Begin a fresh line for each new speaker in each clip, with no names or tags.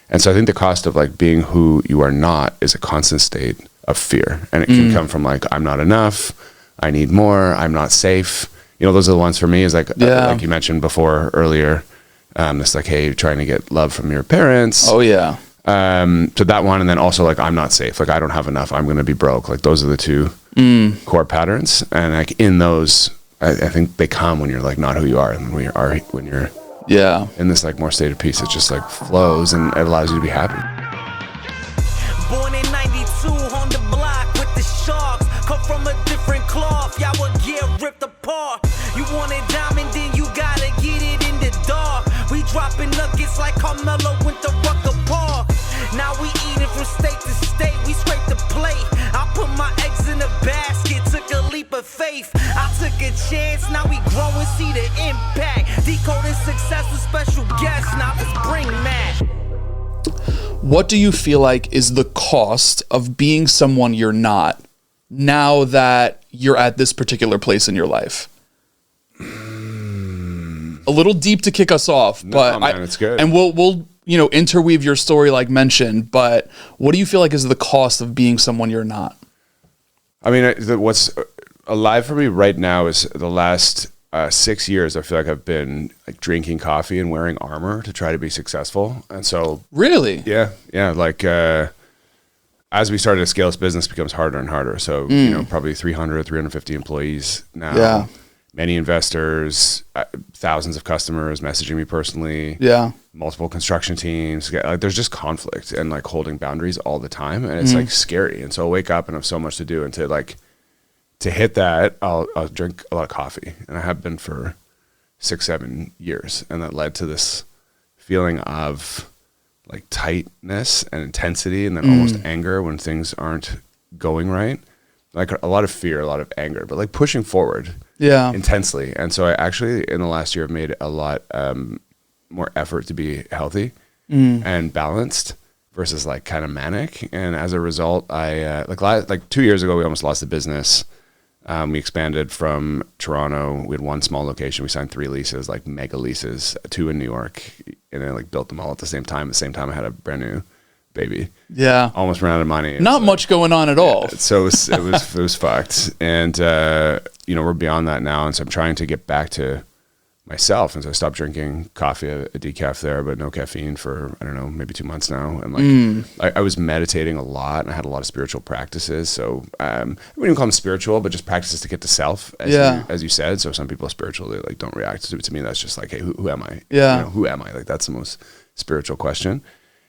And so I think the cost of like being who you are not is a constant state of fear. And it can come from like, I'm not enough, I need more, I'm not safe. You know, those are the ones for me is like, like you mentioned before earlier, it's like, hey, you're trying to get love from your parents.
Oh yeah.
So that one, and then also like, I'm not safe. Like I don't have enough, I'm going to be broke. Like those are the two core patterns. And like in those, I think they come when you're like not who you are. And when you're in this like more state of peace, it just like flows and it allows you to be happy.
Born in 92 on the block with the Sharks. Come from a different cloth, y'all would get ripped apart. You want it diamond, then you gotta get it in the dark. We dropping nuggets like Carmelo went to Rucker Park. Now we eating from state to state, we scrape the plate. I put my eggs in a basket, took a leap of faith. I took a chance, now we grow and see the impact. Decoding success with special guests, now let's bring Matt.
What do you feel like is the cost of being someone you're not now that you're at this particular place in your life? A little deep to kick us off, but
man, it's good.
And we'll interweave your story like mentioned, but what do you feel like is the cost of being someone you're not?
I mean, what's alive for me right now is the last 6 years. I feel like I've been like drinking coffee and wearing armor to try to be successful. And so
really,
yeah. Like as we started to scale this business, it becomes harder and harder. So probably 350 employees now.
Yeah.
Many investors, thousands of customers messaging me personally.
Yeah.
Multiple construction teams. Like there's just conflict and like holding boundaries all the time, and it's like scary. And so I wake up and I have so much to do, and to hit that, I'll drink a lot of coffee, and I have been for 6-7 years, and that led to this feeling of like tightness and intensity, and then almost anger when things aren't going right. Like a lot of fear, a lot of anger, but like pushing forward intensely. And so I actually, in the last year, have made a lot more effort to be healthy and balanced versus like kind of manic. And as a result, I like 2 years ago, we almost lost the business. We expanded from Toronto. We had one small location. We signed 3 leases, like mega leases, 2 in New York, and then like built them all at the same time. At the same time, I had a brand new baby. Yeah. Almost ran out of money.
Not much going on at all.
So it was fucked. And, we're beyond that now. And so I'm trying to get back to myself. And so I stopped drinking coffee, a decaf there, but no caffeine for, I don't know, maybe 2 months now. And like, I was meditating a lot, and I had a lot of spiritual practices. So I wouldn't even call them spiritual, but just practices to get to self, as you said. So some people are spiritual, they like don't react to me. That's just like, hey, who am I?
Yeah.
Who am I? Like that's the most spiritual question.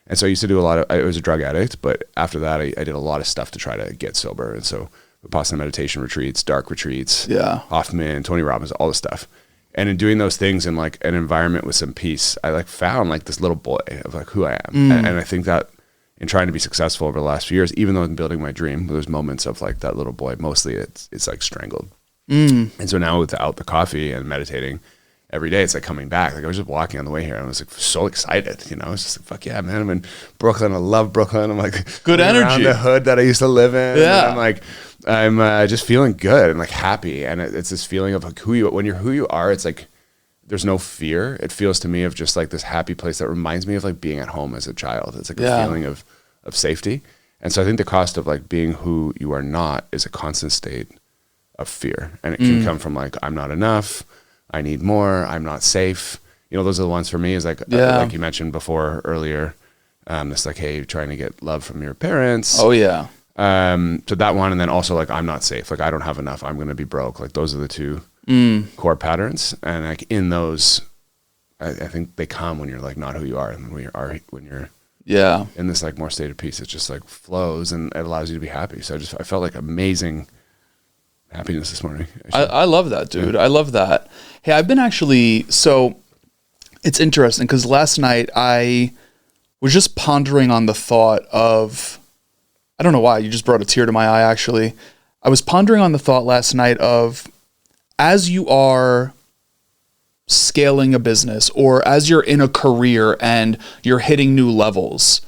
And so I used to do I was a drug addict, but after that, I did a lot of stuff to try to get sober. And so Vipassana meditation retreats, dark retreats, Hoffman, Tony Robbins, all this stuff. And in doing those things in like an environment with some peace, I like found like this little boy of like who I am. And I think that in trying to be successful over the last few years, even though I'm building my dream, there's moments of like that little boy, mostly it's like strangled. And so now without the coffee and meditating, every day it's like coming back. Like I was just walking on the way here and I was like so excited, I was just like, fuck yeah, man. I'm in Brooklyn. I love Brooklyn. I'm like
good energy
around the hood that I used to live in. Yeah. And I'm just feeling good and like happy. And it's this feeling of like when you're who you are, it's like, there's no fear. It feels to me of just like this happy place that reminds me of like being at home as a child. It's like a feeling of safety. And so I think the cost of like being who you are not is a constant state of fear. And it can come from like, I'm not enough, I need more, I'm not safe. Those are the ones for me is like you mentioned before earlier, it's like, hey, you're trying to get love from your parents.
Oh yeah.
So that one, and then also like, I'm not safe. Like I don't have enough, I'm going to be broke. Like those are the two core patterns. And like in those, I think they come when you're like not who you are. And when you're in this like more state of peace, it just like flows and it allows you to be happy. So I felt like amazing happiness this morning.
I love that, dude. Yeah. I love that. Hey, I've been so it's interesting because last night I was just pondering on the thought of, I don't know why, you just brought a tear to my eye actually. I was pondering on the thought last night of, as you are scaling a business or as you're in a career and you're hitting new levels,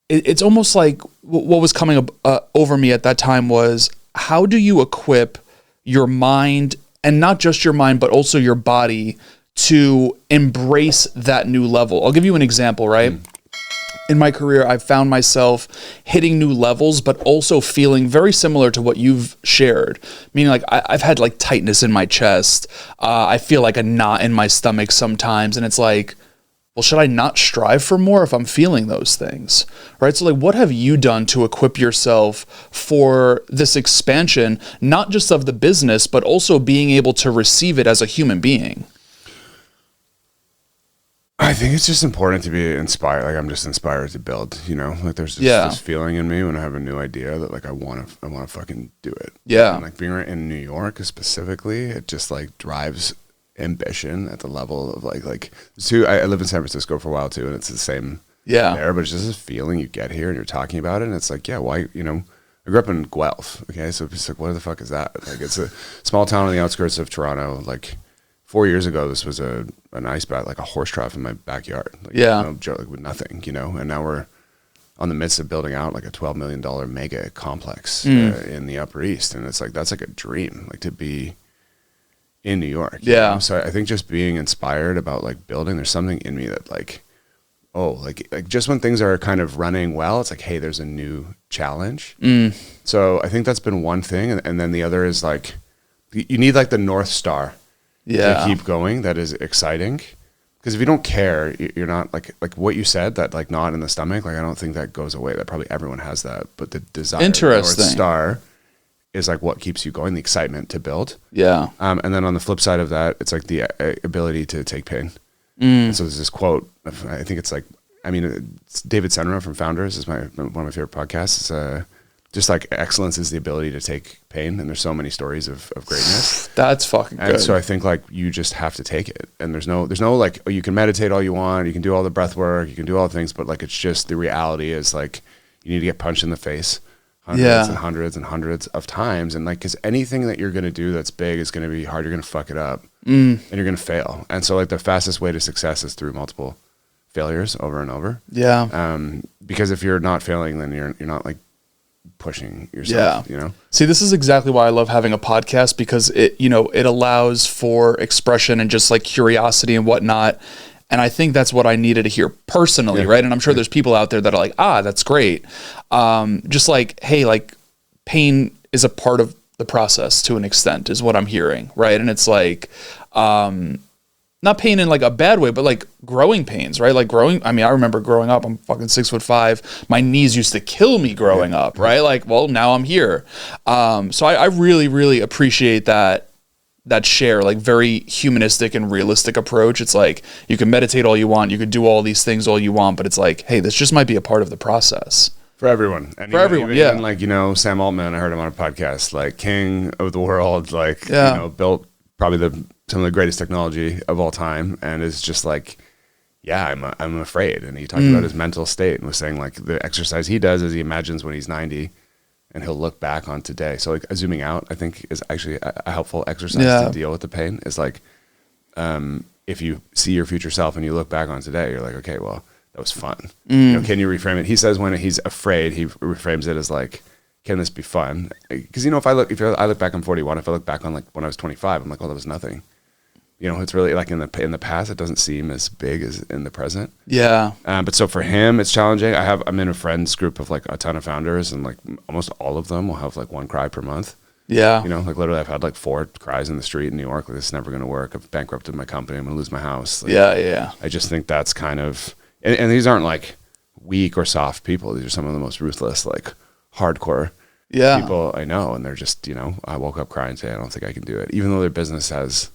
it's almost like what was coming over me at that time was, how do you equip your mind, and not just your mind, but also your body, to embrace that new level. I'll give you an example, right? In my career, I've found myself hitting new levels, but also feeling very similar to what you've shared. Meaning, like, I've had like tightness in my chest. I feel like a knot in my stomach sometimes. And it's like, well, should I not strive for more if I'm feeling those things? Right? So, like, what have you done to equip yourself for this expansion, not just of the business, but also being able to receive it as a human being?
I think it's just important to be inspired. Like, I'm just inspired to build, you know, like there's this feeling in me when I have a new idea that like, I want to fucking do it.
Yeah.
And like being right in New York specifically, it just like drives ambition at the level of like I lived in San Francisco for a while too. And it's the same there, but it's just this feeling you get here and you're talking about it. And it's like, yeah, why, you know, I grew up in Guelph. Okay. So it's like, what the fuck is that? Like, it's a small town on the outskirts of Toronto. Like, 4 years ago, this was an ice bath, like a horse trough in my backyard. Like, you know, like with nothing, you know. And now we're on the midst of building out like a $12 million mega complex in the Upper East, and it's like that's like a dream, like to be in New York. You know? So I think just being inspired about like building, there's something in me that like, oh, like just when things are kind of running well, it's like, hey, there's a new challenge. So I think that's been one thing, and then the other is like you need like the North Star. To keep going, that is exciting. Because if you don't care, you're not like what you said, that like knot in the stomach, like I don't think that goes away. That probably everyone has that, but the desire, North Star, is like what keeps you going, the excitement to build. And then on the flip side of that, it's like the ability to take pain. And so there's this quote, I think it's like, I mean, it's David Senra from Founders is one of my favorite podcasts. It's just like excellence is the ability to take pain, and there's so many stories of greatness.
That's fucking good.
And so I think like you just have to take it, and there's no like, oh, you can meditate all you want, you can do all the breath work, you can do all the things, but like it's just the reality is like you need to get punched in the face hundreds and hundreds and hundreds of times, and like because anything that you're gonna do that's big is gonna be hard. You're gonna fuck it up, and you're gonna fail. And so like the fastest way to success is through multiple failures over and over. Because if you're not failing, then you're not like pushing yourself, you know?
See, this is exactly why I love having a podcast, because it, you know, it allows for expression and just like curiosity and whatnot. And I think that's what I needed to hear personally, right? And I'm sure there's people out there that are like, that's great. Just like, hey, like pain is a part of the process to an extent is what I'm hearing, right? And it's like, not pain in like a bad way, but like growing pains, right? Like growing, I mean, I remember growing up, I'm fucking 6'5". My knees used to kill me growing up, right? Like, well, now I'm here. So I really, really appreciate that share, like very humanistic and realistic approach. It's like, you can meditate all you want, you could do all these things all you want, but it's like, hey, this just might be a part of the process.
For everyone. And even like, you know, Sam Altman, I heard him on a podcast, like king of the world, like, you know, built probably some of the greatest technology of all time, and is just like, I'm afraid. And he talked about his mental state and was saying like the exercise he does is he imagines when he's 90 and he'll look back on today. So like zooming out, I think is actually a helpful exercise to deal with the pain. Is like, if you see your future self and you look back on today, you're like, okay, well, that was fun. You know, can you reframe it? He says when he's afraid, he reframes it as like, can this be fun? Because, you know, if I look back, I'm 41. If I look back on like when I was 25, I'm like, oh, that was nothing. You know, it's really like in the past, it doesn't seem as big as in the present. But so for him, it's challenging. I'm in a friends group of like a ton of founders, and like almost all of them will have like one cry per month. You know, like literally I've had like 4 cries in the street in New York. Like, this is never going to work. I've bankrupted my company. I'm going to lose my house. Like, I just think that's kind of, and these aren't like weak or soft people. These are some of the most ruthless, like hardcore people I know. And they're just, you know, I woke up crying saying, I don't think I can do it. Even though their business is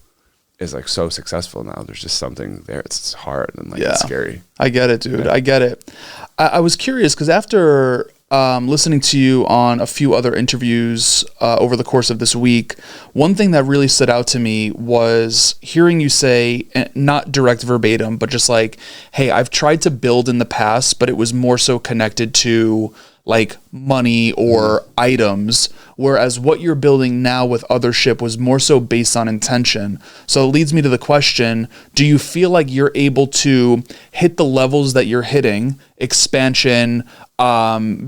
like so successful now, there's just something there. It's hard and like it's scary.
I get it, dude. I get it. I was curious because after listening to you on a few other interviews over the course of this week, one thing that really stood out to me was hearing you say, not direct verbatim, but just like, hey, I've tried to build in the past, but it was more so connected to like money or items, whereas what you're building now with Othership was more so based on intention. So it leads me to the question, do you feel like you're able to hit the levels that you're hitting, expansion,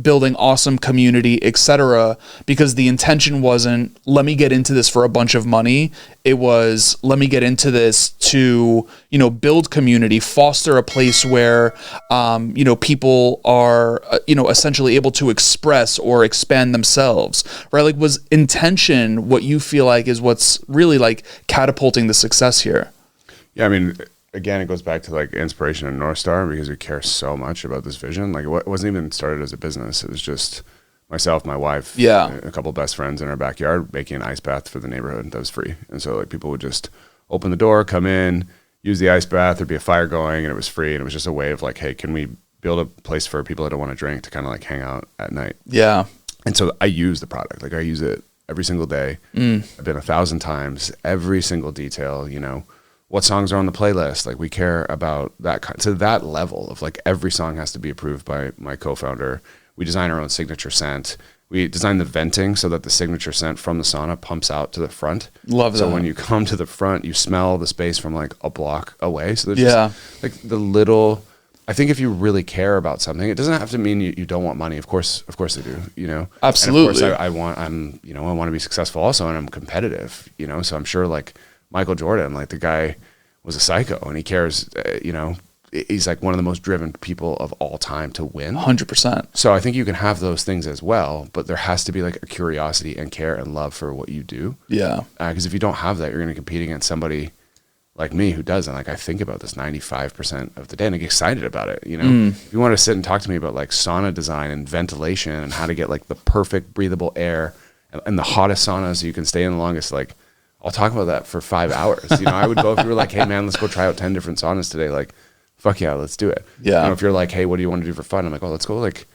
building awesome community, etc. Because the intention wasn't, let me get into this for a bunch of money. It was, let me get into this to, build community, foster a place where, people are, essentially able to express or expand themselves, right? Like, was intention what you feel like is what's really like catapulting the success here?
Yeah, I mean, again, it goes back to like inspiration and North Star, because we care so much about this vision. Like, it wasn't even started as a business. It was just myself, my wife, a couple of best friends in our backyard making an ice bath for the neighborhood that was free. And so like people would just open the door, come in, use the ice bath, there'd be a fire going, and it was free. And it was just a way of like, hey, can we build a place for people that don't want to drink to kind of like hang out at night?
Yeah.
And so I use the product. Like I use it every single day. I've been 1,000 times, every single detail, what songs are on the playlist. Like we care about that to that level of like every song has to be approved by my co-founder. We design our own signature scent. We design the venting so that the signature scent from the sauna pumps out to the front.
Love that.
So when you come to the front, you smell the space from like a block away. So there's just like the little, I think if you really care about something, it doesn't have to mean you don't want money. Of course they do,
Absolutely.
And of course I want to be successful also, and I'm competitive, so I'm sure like Michael Jordan, like the guy was a psycho and he cares, he's like one of the most driven people of all time to win.
100%.
So I think you can have those things as well, but there has to be like a curiosity and care and love for what you do.
Yeah.
Because if you don't have that, you're going to compete against somebody like me who doesn't. Like I think about this 95% of the day and I get excited about it. If you want to sit and talk to me about like sauna design and ventilation and how to get like the perfect breathable air and the hottest sauna so you can stay in the longest, like I'll talk about that for 5 hours. I would go if you were like, hey man, let's go try out 10 different saunas today. Like, fuck yeah, let's do it.
Yeah.
If you're like, hey, what do you want to do for fun? I'm like, oh, let's go like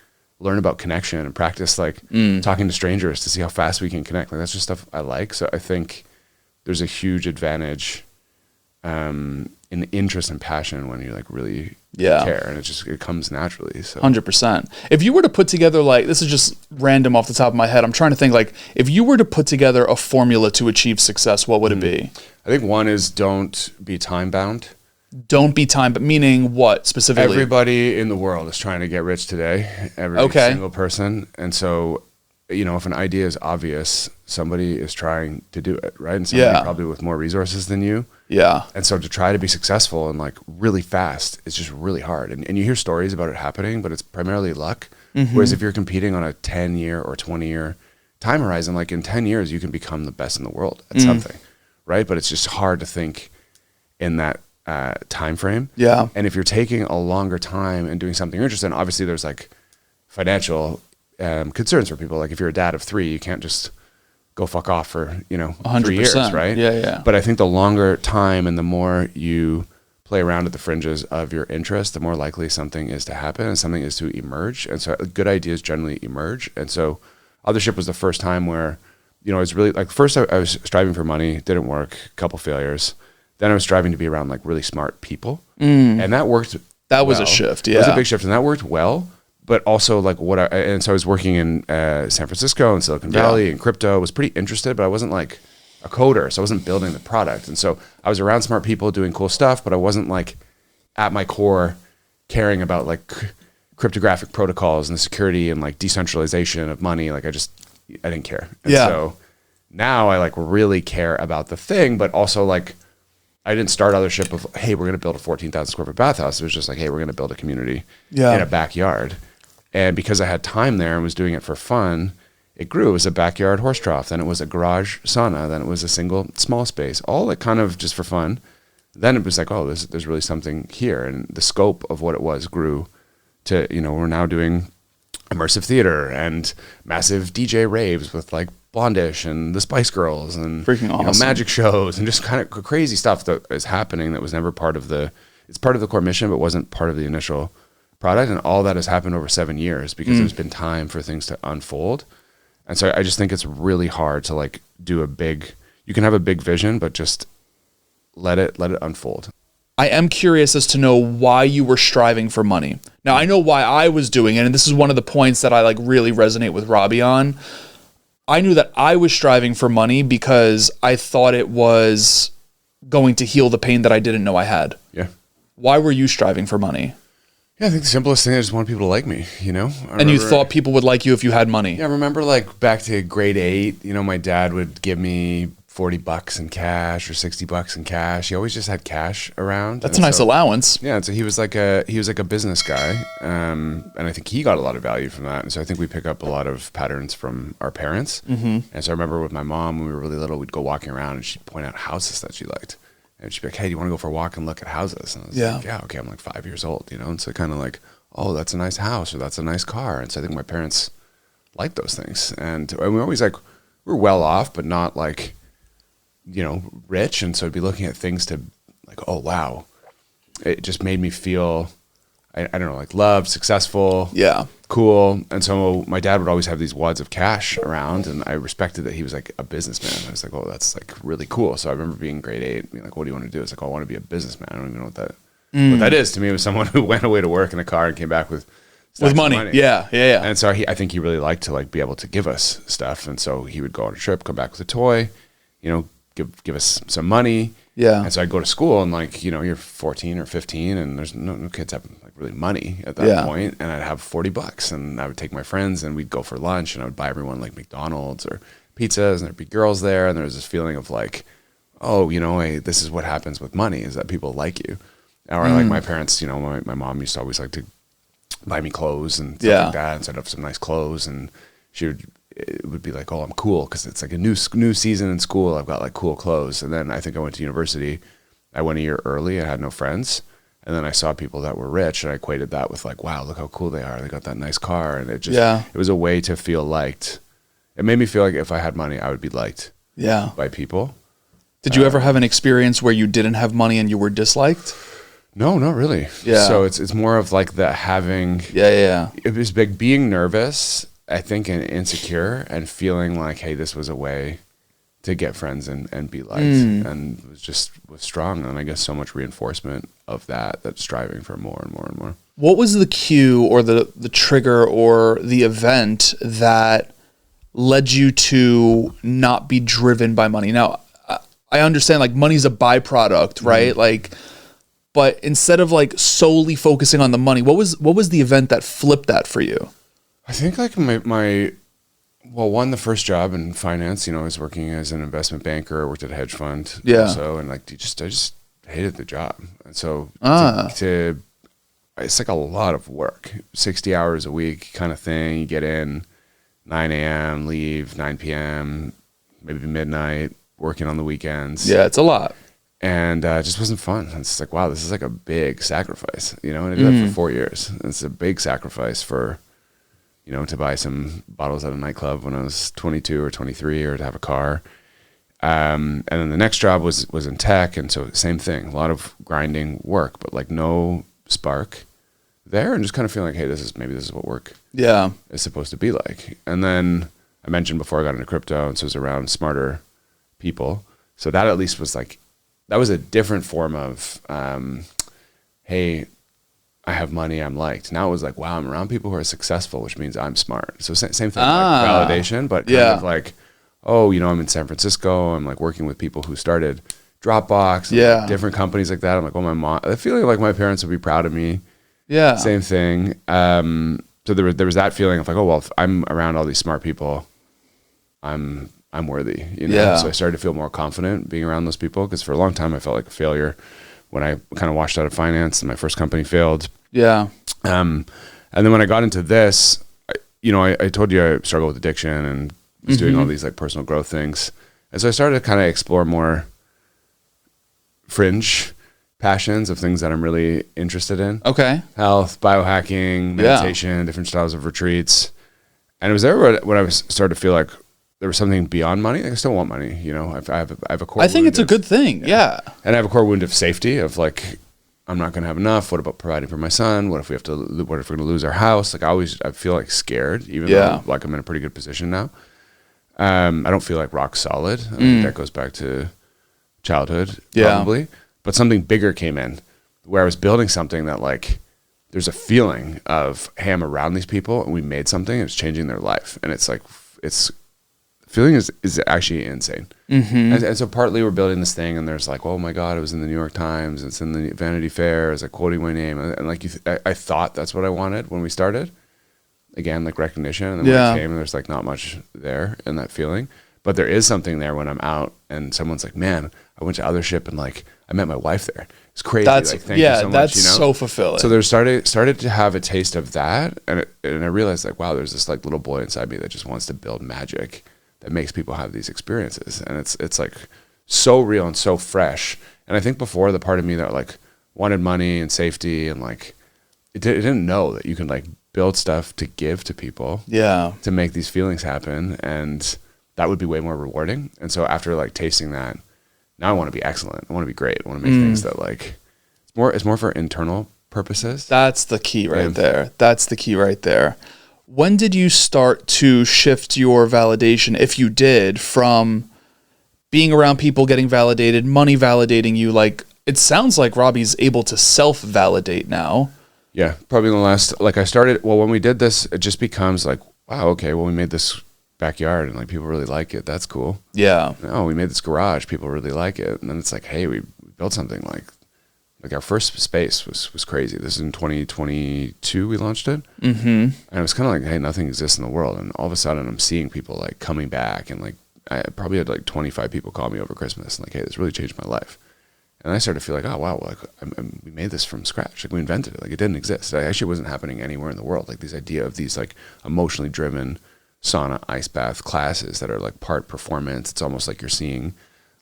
learn about connection and practice like talking to strangers to see how fast we can connect. Like that's just stuff I like. So I think there's a huge advantage in interest and passion when you like really care, and it comes naturally. So
100%. If you were to put together, like, this is just random off the top of my head, I'm trying to think, like, if you were to put together a formula to achieve success, what would it be?
I think one is don't be time bound.
Don't be time, but meaning what specifically?
Everybody in the world is trying to get rich today. Every single person. And so, if an idea is obvious, somebody is trying to do it, right? And somebody probably with more resources than you.
Yeah.
And so to try to be successful and like really fast, it's just really hard. And you hear stories about it happening, but it's primarily luck. Whereas if you're competing on a 10-year or 20-year time horizon, like in 10 years, you can become the best in the world at something, right? But it's just hard to think in that time frame.
Yeah.
And if you're taking a longer time and doing something you're interested in, obviously there's like financial concerns for people. Like if you're a dad of 3, you can't just go fuck off for 3 years, right?
Yeah.
But I think the longer time and the more you play around at the fringes of your interest, the more likely something is to happen and something is to emerge. And so good ideas generally emerge. And so Othership was the first time where it was really like, first I was striving for money, didn't work, a couple failures. Then I was striving to be around like really smart people, and that worked.
That was a shift. Yeah,
it was a big shift, and that worked well. But also like and so I was working in San Francisco and Silicon Valley and crypto. Was pretty interested, but I wasn't like a coder, so I wasn't building the product. And so I was around smart people doing cool stuff, but I wasn't like at my core caring about like cryptographic protocols and the security and like decentralization of money. Like I didn't care. And so now I like really care about the thing, but also like I didn't start Othership of, hey, we're going to build a 14,000 square foot bathhouse. It was just like, hey, we're going to build a community in a backyard. And because I had time there and was doing it for fun, it grew. It was a backyard horse trough. Then it was a garage sauna. Then it was a single small space, all like kind of just for fun. Then it was like, oh, there's really something here. And the scope of what it was grew to, we're now doing immersive theater and massive DJ raves with like Blondish and the Spice Girls and
freaking awesome.
Magic shows and just kind of crazy stuff that is happening that was never part of it's part of the core mission, but wasn't part of the initial product. And all that has happened over 7 years because there's been time for things to unfold. And so I just think it's really hard to like do you can have a big vision, but just let it unfold.
I am curious as to know why you were striving for money. Now I know why I was doing it. And this is one of the points that I like really resonate with Robbie on. I knew that I was striving for money because I thought it was going to heal the pain that I didn't know I had.
Yeah.
Why were you striving for money?
Yeah, I think the simplest thing, I just want people to like me, you know?
And you thought people would like you if you had money.
Yeah, I remember like back to grade 8, you know, my dad would give me $40 in cash or $60 in cash. He always just had cash around.
That's a nice allowance.
Yeah, and so he was like a business guy, and I think he got a lot of value from that. And so I think we pick up a lot of patterns from our parents. And so I remember with my mom when we were really little, we'd go walking around and she'd point out houses that she liked. And she'd be like, hey, do you want to go for a walk and look at houses? And I was like, yeah, okay. I'm like 5 years old, you know? And so kind of like, oh, that's a nice house or that's a nice car. And so I think my parents liked those things. And we always like, we're well off, but not like, you know, rich. And so I'd be looking at things to like, oh, wow. It just made me feel, I don't know, like loved, successful.
Yeah.
Cool. And so my dad would always have these wads of cash around, and I respected that he was like a businessman. I was like, oh, that's like really cool. So I remember being in grade 8, being like, what do you want to do? It's like, oh, I want to be a businessman. I don't even know what that is. To me, it was someone who went away to work in a car and came back with
money. Yeah.
And so I think he really liked to like be able to give us stuff. And so he would go on a trip, come back with a toy, you know, give us some money.
Yeah.
And so I'd go to school and like, you know, you're 14 or 15 and there's no kids have like really money at that point. And I'd have $40 and I would take my friends and we'd go for lunch and I would buy everyone like McDonald's or pizzas and there'd be girls there. And there was this feeling of like, oh, you know, hey, this is what happens with money is that people like you. Or like my parents, you know, my mom used to always like to buy me clothes and stuff like that. And so I'd have some nice clothes and it would be like, oh, I'm cool because it's like a new season in school. I've got like cool clothes. And then I think I went to university. I went a year early. I had no friends. And then I saw people that were rich and I equated that with like, wow, look how cool they are. They got that nice car. And it just, it was a way to feel liked. It made me feel like if I had money, I would be liked by people.
Did you ever have an experience where you didn't have money and you were disliked?
No, not really.
Yeah.
So it's more of like the having.
Yeah.
It was big being nervous, I think, and insecure and feeling like, hey, this was a way to get friends and be liked. And it was strong. And I guess so much reinforcement of that's striving for more and more and more.
What was the cue or the trigger or the event that led you to not be driven by money? Now, I understand like money's a byproduct, right? Like, but instead of like solely focusing on the money, what was the event that flipped that for you?
I think like the first job in finance, you know, I was working as an investment banker, I worked at a hedge fund also, and like I just hated the job. And so it's like a lot of work, 60 hours a week kind of thing. You get in 9 a.m., leave 9 p.m., maybe midnight, working on the weekends.
Yeah, it's a lot.
And it just wasn't fun. It's like, wow, this is like a big sacrifice, you know, and I did that for 4 years. It's a big sacrifice for, you know, to buy some bottles at a nightclub when I was 22 or 23 or to have a car. And then the next job was in tech. And so same thing, a lot of grinding work, but like no spark there and just kind of feeling like, hey, this is what work is supposed to be like. And then I mentioned before I got into crypto, and so it was around smarter people. So that at least was like, that was a different form of, hey, I have money, I'm liked. Now it was like, wow, I'm around people who are successful, which means I'm smart. So same thing, like validation, but kind of like, oh, you know, I'm in San Francisco. I'm like working with people who started Dropbox, like different companies like that. I'm like, oh, my mom, I feel like my parents would be proud of me. Yeah. Same thing. So there was that feeling of like, oh, well, if I'm around all these smart people, I'm worthy, you know? Yeah. So I started to feel more confident being around those people because for a long time I felt like a failure when I kind of washed out of finance and my first company failed. Yeah. And then when I got into this, I told you I struggled with addiction and was doing all these like personal growth things. And so I started to kind of explore more fringe passions of things that I'm really interested in. Okay. Health, biohacking, meditation, different styles of retreats. And it was there when I started to feel like there was something beyond money. Like I still want money, you know. I have a core.
I think it's a good thing. Yeah.
And I have a core wound of safety of like, I'm not going to have enough. What about providing for my son? What if we're going to lose our house? Like I feel like scared, even though like I'm in a pretty good position now. I don't feel like rock solid. I think that goes back to childhood probably. But something bigger came in where I was building something that like, there's a feeling of, hey, I'm around these people and we made something and it's changing their life. And it's like, it's feeling is actually insane. And so partly we're building this thing, and there's like, oh my God, it was in the New York Times, it's in the Vanity Fair, it's like quoting my name, and like I thought that's what I wanted when we started. Again, like recognition, and then when it came, there's like not much there in that feeling, but there is something there when I'm out and someone's like, man, I went to Othership and like I met my wife there. It's crazy.
That's
like, thank you so much,
that's so fulfilling.
So there started to have a taste of that, and I realized like, wow, there's this like little boy inside me that just wants to build magic that makes people have these experiences, and it's like so real and so fresh. And I think before, the part of me that like wanted money and safety and like it didn't know that you can like build stuff to give to people, to make these feelings happen, and that would be way more rewarding. And so after like tasting that, now I want to be excellent. I want to be great. I want to make things that like it's more for internal purposes.
That's the key right there. That's the key right there. When did you start to shift your validation, if you did, from being around people getting validated, money validating you? Like, it sounds like Robbie's able to self-validate now.
Yeah, probably in the last, like I started, well, when we did this, it just becomes like, wow, okay, well, we made this backyard and like people really like it. That's cool.
Yeah.
Oh, we made this garage. People really like it. And then it's like, hey, we built something like our first space was crazy. This is in 2022 we launched it. And it was kind of like, hey, nothing exists in the world. And all of a sudden I'm seeing people like coming back, and like I probably had like 25 people call me over Christmas and like, hey, this really changed my life. And I started to feel like, oh, wow, like we made this from scratch. Like we invented it. Like it didn't exist. It actually wasn't happening anywhere in the world. Like this idea of these like emotionally driven sauna, ice bath classes that are like part performance. It's almost like you're seeing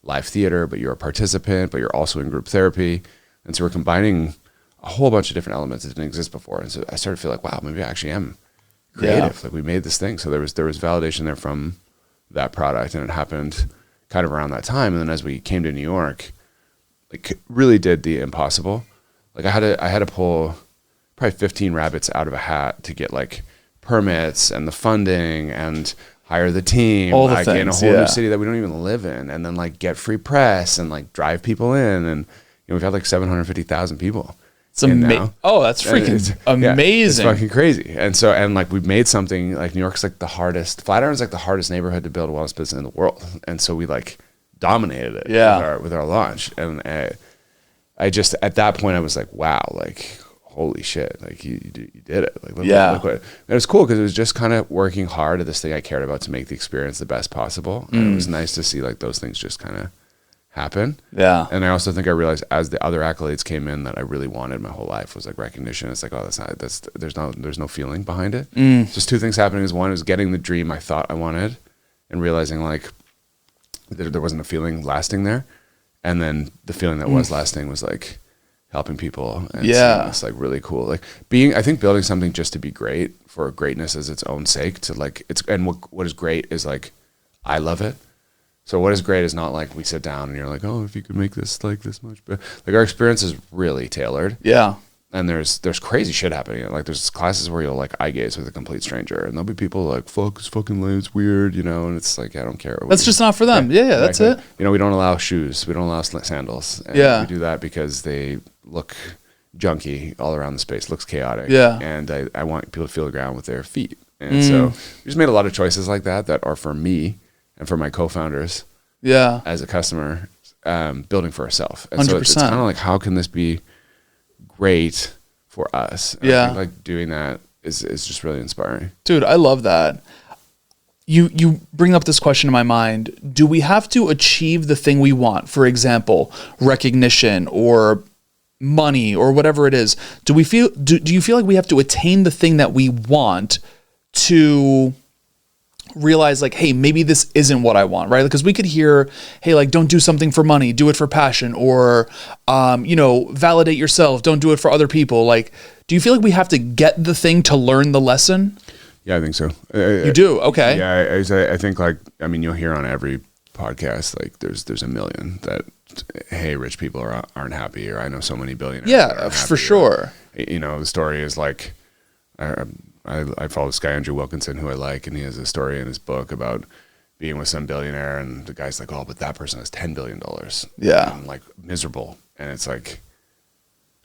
live theater, but you're a participant, but you're also in group therapy. And so we're combining a whole bunch of different elements that didn't exist before. And so I started to feel like, wow, maybe I actually am creative. Like we made this thing. So there was validation there from that product, and it happened kind of around that time. And then as we came to New York, like really did the impossible. Like I had to pull probably 15 rabbits out of a hat to get like permits and the funding and hire the team,
all the
like
things,
in a whole new city that we don't even live in, and then like get free press and like drive people in. And you know, we've had like 750,000 people.
It's amazing. Oh, that's freaking amazing.
It's fucking crazy. And so, and like we've made something like New York's like the hardest, Flatiron's like the hardest neighborhood to build a wellness business in the world. And so we like dominated it with our launch. And I just, at that point I was like, wow, like, holy shit, like you did it. Like, look what, and it was cool because it was just kind of working hard at this thing I cared about to make the experience the best possible. And it was nice to see like those things just kind of happen. Yeah. And I also think I realized as the other accolades came in that I really wanted my whole life was like recognition. It's like, oh, there's no feeling behind it. Just two things happening. Is one is getting the dream I thought I wanted and realizing like there wasn't a feeling lasting there. And then the feeling that was lasting was like helping people. And it's like really cool. Like I think building something just to be great for greatness as its own sake to like, and what is great is like, I love it. So what is great is not like we sit down and you're like, oh, if you could make this like this much, but like our experience is really tailored. Yeah. And there's crazy shit happening. Like there's classes where you'll like eye gaze with a complete stranger, and there'll be people like, fuck, it's fucking lame, it's weird, you know, and it's like, I don't care.
That's just not for them. Yeah, that's it.
You know, we don't allow shoes. We don't allow sandals. And we do that because they look junky all around the space. It looks chaotic. Yeah. And I want people to feel the ground with their feet. And so we just made a lot of choices like that are for me and for my co-founders, as a customer, building for ourselves. And 100%. So it's kind of like, how can this be great for us? And I think like doing that is just really inspiring.
Dude, I love that. You bring up this question in my mind. Do we have to achieve the thing we want? For example, recognition or money or whatever it is. Do you feel like we have to attain the thing that we want to realize like, hey, maybe this isn't what I want, right? Because we could hear, hey, like, don't do something for money, do it for passion, or, validate yourself, don't do it for other people. Like, do you feel like we have to get the thing to learn the lesson?
Yeah, I think so.
You do? Okay.
Yeah, I think like, I mean, you'll hear on every podcast, like there's a million that, hey, rich people aren't happy, or I know so many billionaires.
Yeah, for sure.
Or, you know, the story is like, I follow this guy, Andrew Wilkinson, who I like, and he has a story in his book about being with some billionaire, and the guy's like, oh, but that person has $10 billion. Yeah. And like miserable. And it's like,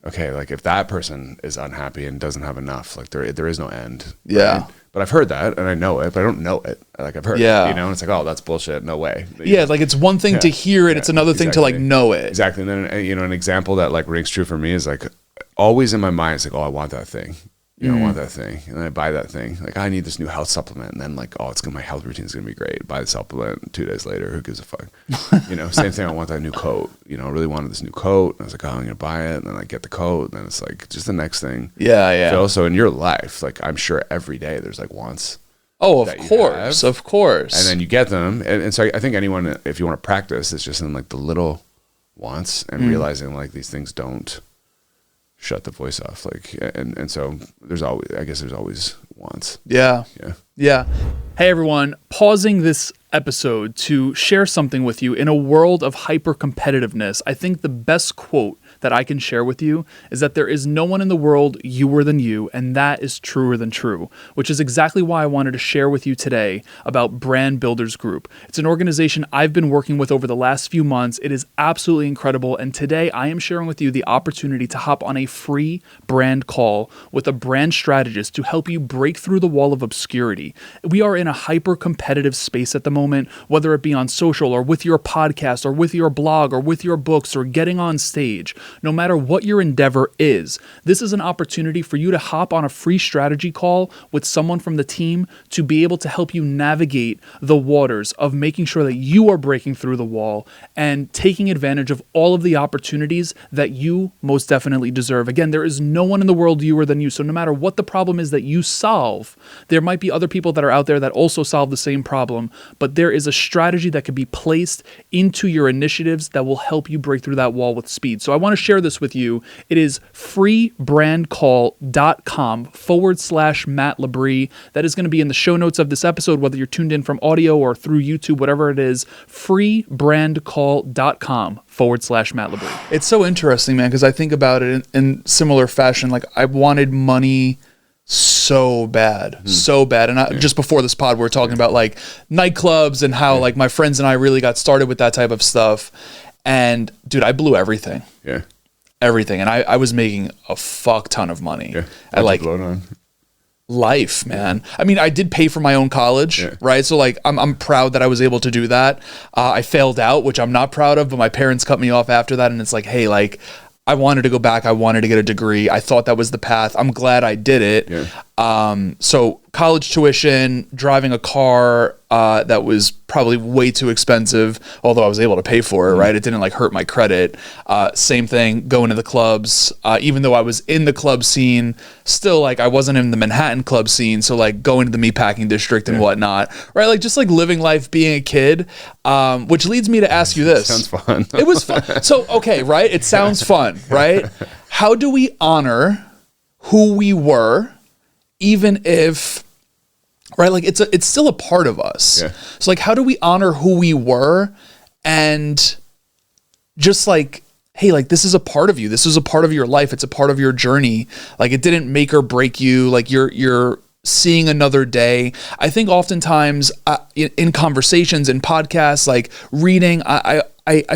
okay, like if that person is unhappy and doesn't have enough, like there is no end.
Yeah.
Right? But I've heard that and I know it, but I don't know it. Like I've heard it, and it's like, oh, that's bullshit. No way.
Yeah. Like it's one thing to hear it. It's another thing to like know it.
Exactly. And then, an example that like rings true for me is like always in my mind, it's like, oh, I want that thing. I want that thing. And then I buy that thing. Like, I need this new health supplement. And then like, oh, my health routine is going to be great. Buy the supplement. 2 days later, who gives a fuck? Same thing. I want that new coat. I really wanted this new coat. And I was like, oh, I'm going to buy it. And then I get the coat. And then it's like just the next thing.
Yeah.
So in your life, like I'm sure every day there's like wants.
Oh, of course.
And then you get them. And so I think anyone, if you want to practice, it's just in like the little wants and realizing like these things don't shut the voice off, like, and so there's always wants.
Yeah. Hey everyone, pausing this episode to share something with you. In a world of hyper competitiveness, I think the best quote that I can share with you is that there is no one in the world youer than you, and that is truer than true, which is exactly why I wanted to share with you today about Brand Builders Group. It's an organization I've been working with over the last few months. It is absolutely incredible, and today I am sharing with you the opportunity to hop on a free brand call with a brand strategist to help you break through the wall of obscurity. We are in a hyper competitive space at the moment, whether it be on social or with your podcast or with your blog or with your books or getting on stage. No matter what your endeavor is, this is an opportunity for you to hop on a free strategy call with someone from the team to be able to help you navigate the waters of making sure that you are breaking through the wall and taking advantage of all of the opportunities that you most definitely deserve. Again, there is no one in the world youer than you. So no matter what the problem is that you solve, there might be other people that are out there that also solve the same problem, but there is a strategy that can be placed into your initiatives that will help you break through that wall with speed. So I want to share this with you. It is freebrandcall.com/Matt Labrie. That is going to be in the show notes of this episode, whether you're tuned in from audio or through YouTube, whatever it is, freebrandcall.com/Matt Labrie. It's so interesting, man, because I think about it in similar fashion. Like I wanted money so bad. And just before this pod, we were talking about like nightclubs and how like my friends and I really got started with that type of stuff. And dude, I blew everything.
Yeah.
Everything. And I was making a fuck ton of money.
Yeah.
I like life, man. I mean, I did pay for my own college, right? So like, I'm proud that I was able to do that. I failed out, which I'm not proud of, but my parents cut me off after that. And it's like, hey, like, I wanted to go back. I wanted to get a degree. I thought that was the path. I'm glad I did it. Yeah. So college tuition, driving a car that was probably way too expensive, although I was able to pay for it, right? It didn't like hurt my credit. Same thing, going to the clubs. Even though I was in the club scene, still like I wasn't in the Manhattan club scene. So like going to the meatpacking district and whatnot, right? Like just like living life, being a kid, which leads me to ask you this.
Sounds fun.
It was fun. So, okay, right? It sounds fun, right? How do we honor who we were, even if, right, like it's still a part of us. Yeah. So like, how do we honor who we were and just like, hey, like this is a part of you. This is a part of your life. It's a part of your journey. Like it didn't make or break you. Like you're seeing another day. I think oftentimes in conversations, in podcasts, like reading, I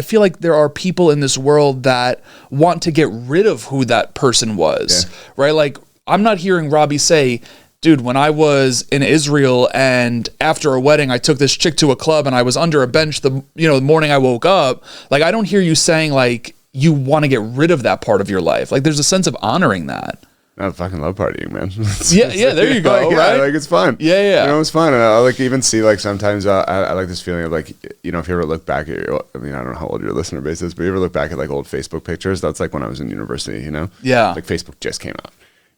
feel like there are people in this world that want to get rid of who that person was, right? Like I'm not hearing Robbie say, dude, when I was in Israel and after a wedding, I took this chick to a club and I was under a bench the morning I woke up. Like, I don't hear you saying like you want to get rid of that part of your life. Like there's a sense of honoring that.
I fucking love partying, man.
Yeah, there you go,
like,
right?
Like it's fun.
Yeah.
It's fun. And I like even see like sometimes I like this feeling of like, if you ever look back at I don't know how old your listener base is, but you ever look back at like old Facebook pictures, that's like when I was in university,
Yeah.
Like Facebook just came out.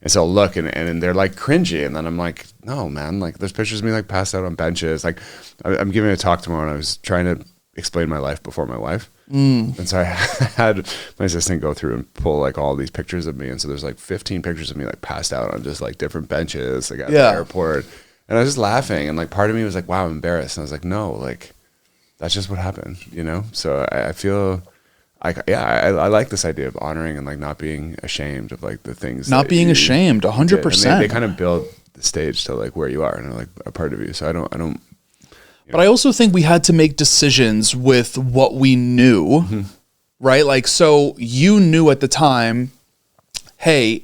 And so I'll look and they're like cringy. And then I'm like, no, man, like there's pictures of me like passed out on benches. Like I'm giving a talk tomorrow and I was trying to explain my life before my wife. And so I had my assistant go through and pull like all these pictures of me. And so there's like 15 pictures of me like passed out on just like different benches, like at the airport. And I was just laughing. And like part of me was like, wow, I'm embarrassed. And I was like, no, like that's just what happened, So I feel... I like this idea of honoring and like not being ashamed of like the things.
Not being ashamed, 100%.
They kind of build the stage to like where you are and are like a part of you. So I don't.
But I also think we had to make decisions with what we knew, right? Like, so you knew at the time hey,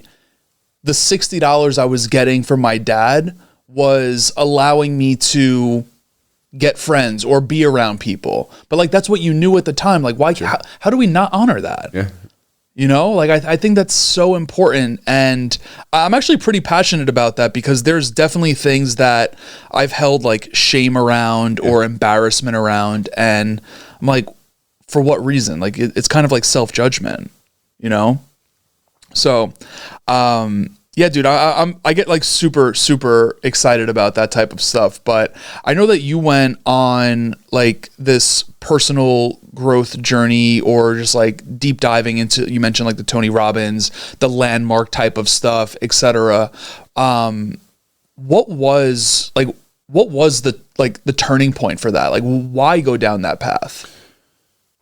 the $60 I was getting from my dad was allowing me to get friends or be around people. But like, that's what you knew at the time. Like, why, how do we not honor that?
Yeah.
You know, like I think that's so important. And I'm actually pretty passionate about that because there's definitely things that I've held like shame around or embarrassment around. And I'm like, for what reason? Like, it's kind of like self-judgment, you know? So, yeah, dude, I get like super, super excited about that type of stuff. But I know that you went on like this personal growth journey or just like deep diving into, you mentioned like the Tony Robbins, the landmark type of stuff, etc. What was the turning point for that? Like, why go down that path?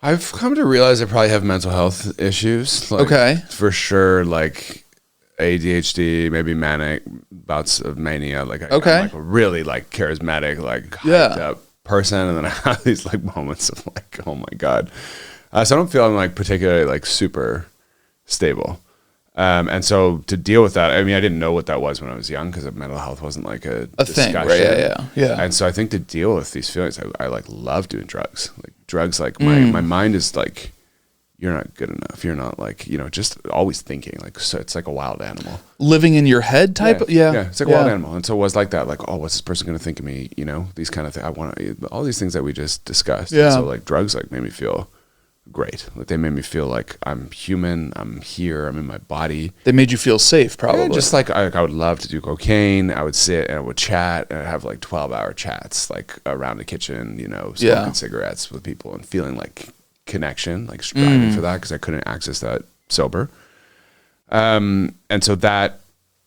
I've come to realize I probably have mental health issues. Like,
Okay.
For sure, like ADHD, maybe manic bouts of mania. Like, I'm like a really like charismatic, like hyped up person, and then I have these like moments of like, oh my god. So I don't feel I'm like particularly like super stable. And so to deal with that, I mean, I didn't know what that was when I was young because mental health wasn't like a discussion.
Thing, right? Yeah.
And so I think to deal with these feelings, I like love doing drugs. Like drugs, like my mind is like, you're not good enough. You're not like, you know, just always thinking like, so it's like a wild animal.
Living in your head type.
Yeah. It's like a wild animal. And so it was like that, like, oh, what's this person going to think of me? You know, these kind of things. I want all these things that we just discussed.
Yeah.
And so like drugs like made me feel great. Like they made me feel like I'm human. I'm here. I'm in my body.
They made you feel safe, probably.
Yeah, just like I would love to do cocaine. I would sit and I would chat and I'd have like 12-hour chats, like around the kitchen, you know, smoking cigarettes with people and feeling like connection, like striving for that because I couldn't access that sober. And so that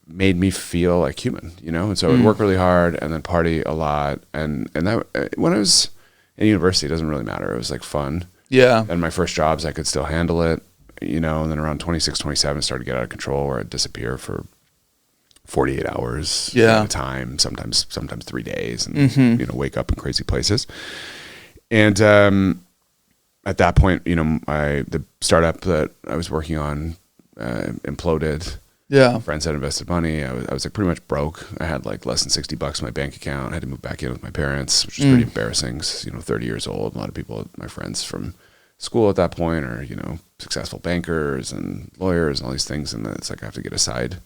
made me feel like human, you know? And so I would work really hard and then party a lot. And that when I was in university, it doesn't really matter. It was like fun.
Yeah.
And my first jobs, I could still handle it, you know, and then around 26, 27, it started to get out of control where I'd disappear for 48 hours at a time, sometimes 3 days and, you know, wake up in crazy places. And, at that point, you know, the startup that I was working on imploded.
Yeah.
Friends had invested money. I was like pretty much broke. I had like less than $60 in my bank account. I had to move back in with my parents, which was pretty embarrassing. 'Cause, you know, 30 years old. A lot of people, my friends from school at that point, are, you know, successful bankers and lawyers and all these things. And then it's like I have to get a side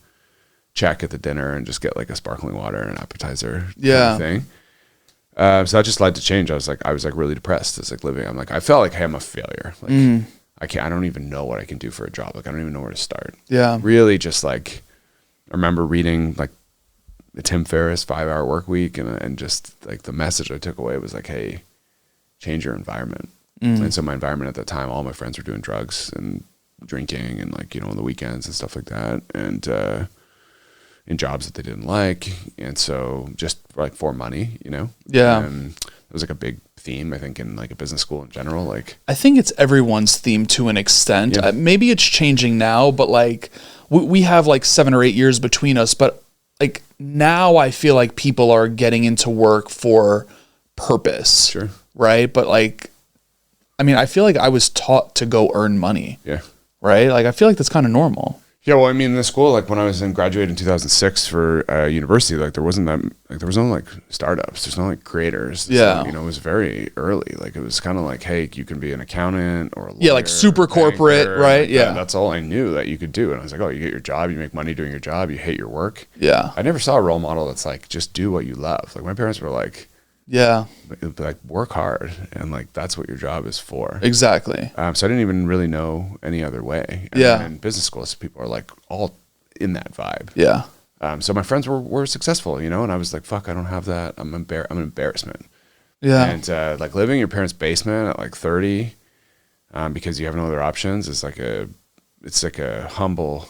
check at the dinner and just get like a sparkling water and an appetizer kind of thing. So that just led to change. I was like really depressed. It's like living. I'm like, I felt like, hey, I'm a failure. Like I don't even know what I can do for a job. Like I don't even know where to start.
Yeah.
Really just like, I remember reading like the Tim Ferriss 5-Hour Work Week and just like the message I took away was like, hey, change your environment. And so my environment at that time, all my friends were doing drugs and drinking and like, you know, on the weekends and stuff like that. And, in jobs that they didn't like. And so just like for money, you know?
Yeah.
It was like a big theme, I think, in like a business school in general. Like,
I think it's everyone's theme to an extent.
Yeah.
Maybe it's changing now, but like we have like 7 or 8 years between us, but like now I feel like people are getting into work for purpose.
Sure.
Right. But like, I mean, I feel like I was taught to go earn money.
Yeah.
Right. Like, I feel like that's kind of normal.
Yeah, well, I mean, in the school, like when I was graduated in 2006 for university, like there was no like startups, there's no like creators.
Yeah,
you know, it was very early. Like it was kind of like, hey, you can be an accountant or a lawyer,
like super corporate, right?
Like
yeah,
that's all I knew that you could do. And I was like, oh, you get your job, you make money doing your job, you hate your work.
Yeah,
I never saw a role model that's like just do what you love. Like my parents were like,
yeah,
like work hard and like that's what your job is for.
Exactly.
So I didn't even really know any other way.
And
in business schools, people are like all in that vibe.
Yeah.
So my friends were successful, you know, and I was like, fuck, I don't have that. I'm an embarrassment.
Yeah.
And like living in your parents' basement at like 30, because you have no other options is like it's like a humble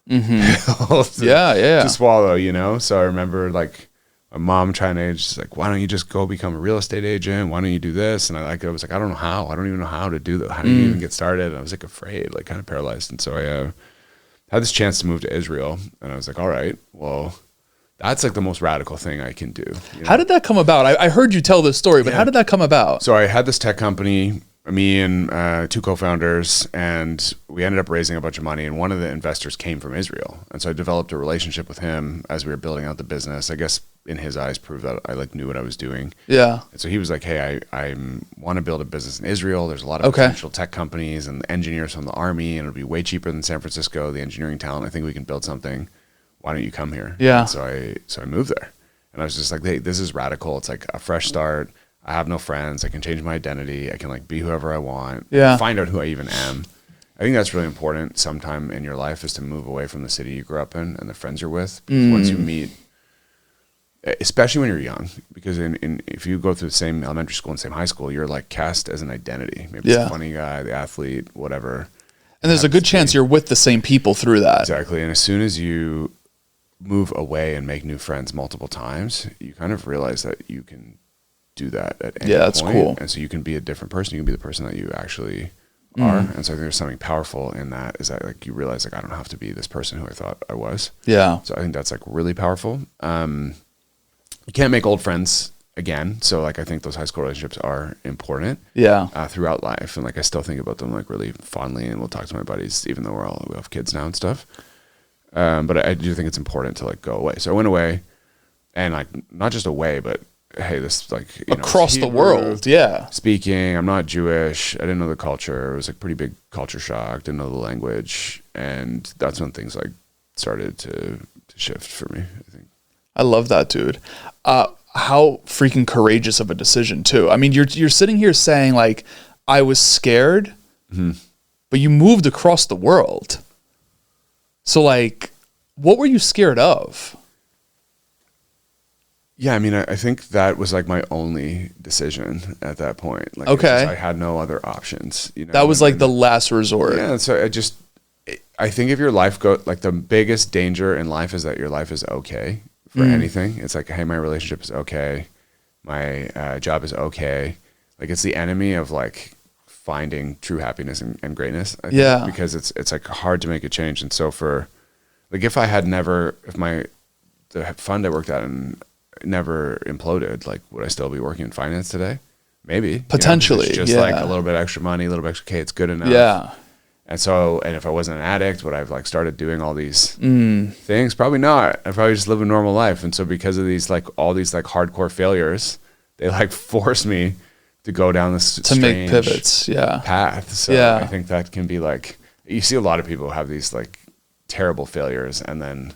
pill to swallow, you know? So I remember like my mom trying to just like, why don't you just go become a real estate agent? Why don't you do this? And I was like, I don't know how. I don't even know how to do that. How do you even get started? And I was like afraid, like kind of paralyzed. And so I had this chance to move to Israel. And I was like, all right, well, that's like the most radical thing I can do. You know?
How did that come about? I heard you tell this story, but how did that come about?
So I had this tech company me and two co-founders, and we ended up raising a bunch of money, and one of the investors came from Israel. And so I developed a relationship with him as we were building out the business. I guess in his eyes proved that I like knew what I was doing.
Yeah.
And so he was like, hey, I want to build a business in Israel. There's a lot of potential tech companies and engineers from the army, and it'll be way cheaper than San Francisco, the engineering talent. I think we can build something. Why don't you come here?
Yeah.
And so I moved there, and I was just like, hey, this is radical. It's like a fresh start. I have no friends. I can change my identity. I can like be whoever I want.
Yeah.
Find out who I even am. I think that's really important sometime in your life, is to move away from the city you grew up in and the friends you're with. Because once you meet, especially when you're young, because if you go through the same elementary school and same high school, you're like cast as an identity. Maybe it's the funny guy, the athlete, whatever.
And there's a good chance you're with the same people through that.
Exactly. And as soon as you move away and make new friends multiple times, you kind of realize that you can do that at any point.
That's cool.
And so you can be a different person. You can be the person that you actually are. And so I think there's something powerful in that, is that like you realize like, I don't have to be this person who I thought I was.
Yeah.
So I think that's like really powerful. You can't make old friends again. So like, I think those high school relationships are important.
Yeah.
Throughout life. And like, I still think about them like really fondly, and we'll talk to my buddies, even though we have kids now and stuff. But I do think it's important to like go away. So I went away, and like, not just away, but hey, this like,
across the world. Yeah.
Speaking, I'm not Jewish. I didn't know the culture. It was like pretty big culture shock. Didn't know the language. And that's when things like started to shift for me, I think.
I love that, dude. How freaking courageous of a decision too. I mean, you're sitting here saying like, I was scared, but you moved across the world. So like, what were you scared of?
Yeah, I mean, I think that was like my only decision at that point. Like, I had no other options.
That was like the last resort.
Yeah, so I think if your life like the biggest danger in life is that your life is okay for anything. It's like, hey, my relationship is okay, my job is okay. Like, it's the enemy of like finding true happiness and greatness. I think, because it's like hard to make a change. And so for like, if the fund I worked at and never imploded, like, would I still be working in finance today? Maybe.
Potentially.
It's just like a little bit extra money, a little bit extra, okay, it's good enough.
Yeah.
And so, and if I wasn't an addict, would I have like started doing all these things? Probably not. I probably just live a normal life. And so because of these, like all these like hardcore failures, they like forced me to go down this
to make pivots.
Path. So I think that can be like, you see a lot of people have these like terrible failures and then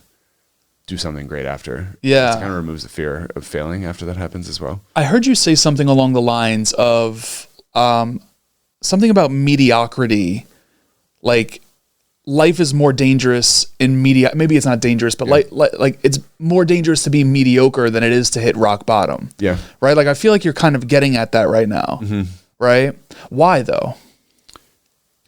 do something great after.
Yeah.
It kind of removes the fear of failing after that happens as well.
I heard you say something along the lines of something about mediocrity. Like, life is more dangerous in maybe it's not dangerous, but like it's more dangerous to be mediocre than it is to hit rock bottom.
Yeah.
Right? Like, I feel like you're kind of getting at that right now. Right? Why though?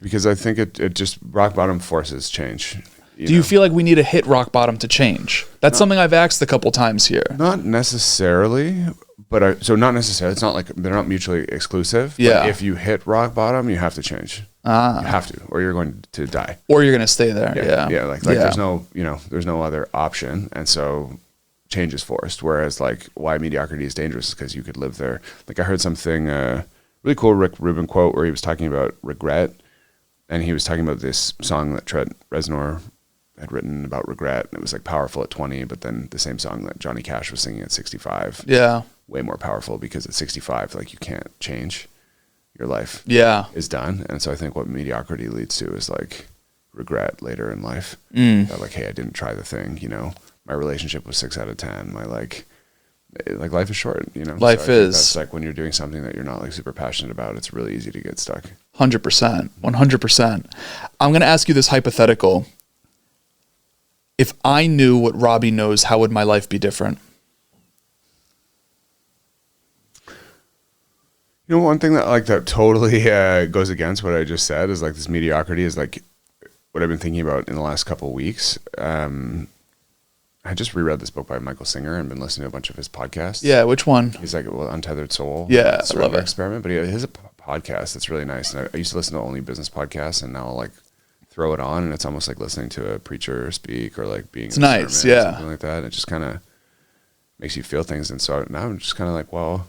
Because I think it just, rock bottom forces change.
Do you feel like we need to hit rock bottom to change? That's something I've asked a couple times here.
Not necessarily, but not necessarily. It's not like they're not mutually exclusive.
Yeah.
But if you hit rock bottom, you have to change. You have to, or you're going to die.
Or you're going to stay there. Yeah.
Yeah. Like there's no other option. And so change is forced. Whereas like why mediocrity is dangerous is because you could live there. Like I heard something, really cool Rick Rubin quote where he was talking about regret. And he was talking about this song that Trent Reznor had written about regret, and it was like powerful at 20, but then the same song that Johnny Cash was singing at 65, way more powerful, because at 65, like, you can't change, your life is done. And so I think what mediocrity leads to is like regret later in life, that like, hey, I didn't try the thing, my relationship was 6 out of 10, my like life is short,
life
so
is,
that's like when you're doing something that you're not like super passionate about, it's really easy to get stuck.
100%. I'm going to ask you this hypothetical. If I knew what Robbie knows, how would my life be different?
One thing that totally goes against what I just said is like this mediocrity is like what I've been thinking about in the last couple of weeks. I just reread this book by Michael Singer and been listening to a bunch of his podcasts.
Yeah, which one?
He's like, Untethered Soul.
Yeah, I love it.
Experiment, but he has a podcast that's really nice. And I used to listen to only business podcasts, and now I'll like throw it on, and it's almost like listening to a preacher speak or like being.
It's nice, yeah,
something like that. It just kind of makes you feel things, and so now I'm just kind of like, well,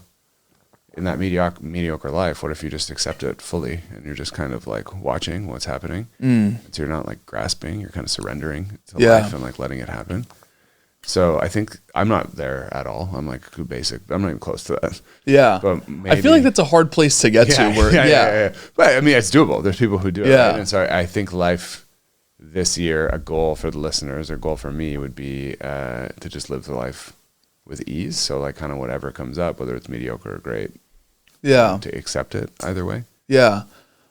in that mediocre life, what if you just accept it fully and you're just kind of like watching what's happening? So you're not like grasping, you're kind of surrendering to life and like letting it happen. So I think I'm not there at all. I'm like too basic. I'm not even close to that.
Yeah.
But
I feel like that's a hard place to get to. Where,
But I mean, it's doable. There's people who do it.
Yeah.
Right? And so I think life this year, a goal for the listeners or goal for me would be to just live the life with ease. So like kind of whatever comes up, whether it's mediocre or great, to accept it either way.
Yeah.